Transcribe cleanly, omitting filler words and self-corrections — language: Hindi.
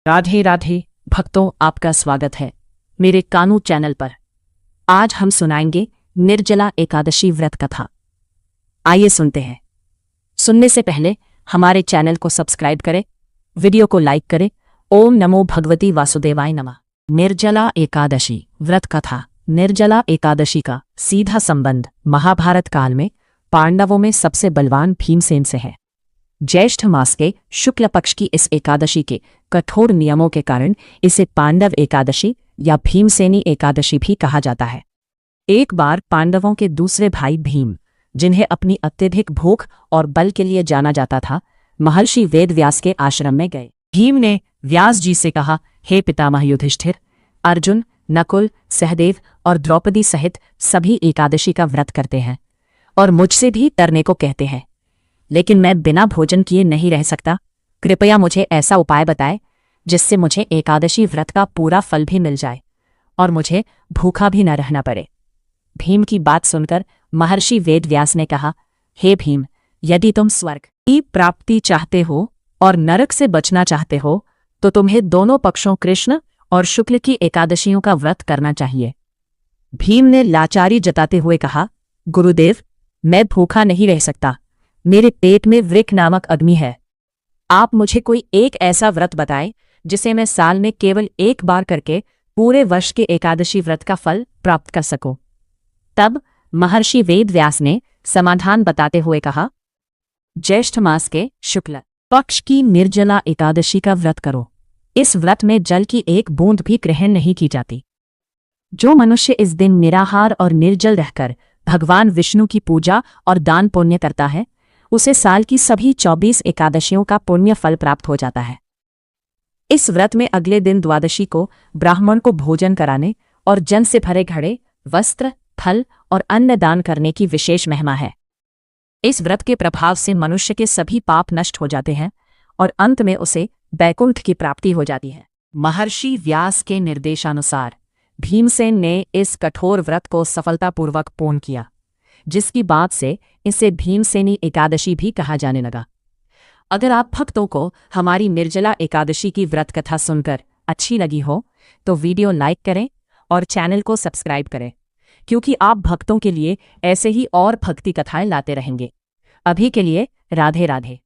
राधे राधे भक्तों, आपका स्वागत है मेरे कानू चैनल पर। आज हम सुनाएंगे निर्जला एकादशी व्रत कथा। आइए सुनते हैं। सुनने से पहले हमारे चैनल को सब्सक्राइब करें, वीडियो को लाइक करें। ओम नमो भगवती वासुदेवाय नमः। निर्जला एकादशी व्रत कथा। निर्जला एकादशी का सीधा संबंध महाभारत काल में पांडवों में सबसे बलवान भीमसेन से है। ज्येष्ठ मास के शुक्ल पक्ष की इस एकादशी के कठोर नियमों के कारण इसे पांडव एकादशी या भीमसेनी एकादशी भी कहा जाता है। एक बार पांडवों के दूसरे भाई भीम, जिन्हें अपनी अत्यधिक भूख और बल के लिए जाना जाता था, महर्षि वेदव्यास के आश्रम में गए। भीम ने व्यास जी से कहा, हे पितामह युधिष्ठिर, अर्जुन, नकुल, सहदेव और द्रौपदी सहित सभी एकादशी का व्रत करते हैं और मुझसे भी तरने को कहते हैं, लेकिन मैं बिना भोजन किए नहीं रह सकता। कृपया मुझे ऐसा उपाय बताएं जिससे मुझे एकादशी व्रत का पूरा फल भी मिल जाए और मुझे भूखा भी न रहना पड़े। भीम की बात सुनकर महर्षि वेदव्यास ने कहा, हे भीम, यदि तुम स्वर्ग की प्राप्ति चाहते हो और नरक से बचना चाहते हो तो तुम्हें दोनों पक्षों कृष्ण और शुक्ल की एकादशियों का व्रत करना चाहिए। भीम ने लाचारी जताते हुए कहा, गुरुदेव, मैं भूखा नहीं रह सकता। मेरे पेट में वृक नामक अग्नि है। आप मुझे कोई एक ऐसा व्रत बताएं जिसे मैं साल में केवल एक बार करके पूरे वर्ष के एकादशी व्रत का फल प्राप्त कर सकूं। तब महर्षि वेदव्यास ने समाधान बताते हुए कहा, ज्येष्ठ मास के शुक्ल पक्ष की निर्जला एकादशी का व्रत करो। इस व्रत में जल की एक बूंद भी ग्रहण नहीं की जाती। जो मनुष्य इस दिन निराहार और निर्जल रहकर भगवान विष्णु की पूजा और दान पुण्य करता है, उसे साल की सभी 24 एकादशियों का पुण्य फल प्राप्त हो जाता है। इस व्रत में अगले दिन द्वादशी को ब्राह्मण को भोजन कराने और जन से भरे घड़े, वस्त्र, फल और अन्न दान करने की विशेष महिमा है। इस व्रत के प्रभाव से मनुष्य के सभी पाप नष्ट हो जाते हैं और अंत में उसे बैकुंठ की प्राप्ति हो जाती है। महर्षि व्यास के निर्देशानुसार भीमसेन ने इस कठोर व्रत को सफलतापूर्वक पूर्ण किया, जिसकी बात से इसे भीमसेनी एकादशी भी कहा जाने लगा। अगर आप भक्तों को हमारी निर्जला एकादशी की व्रत कथा सुनकर अच्छी लगी हो तो वीडियो लाइक करें और चैनल को सब्सक्राइब करें, क्योंकि आप भक्तों के लिए ऐसे ही और भक्ति कथाएं लाते रहेंगे। अभी के लिए राधे राधे।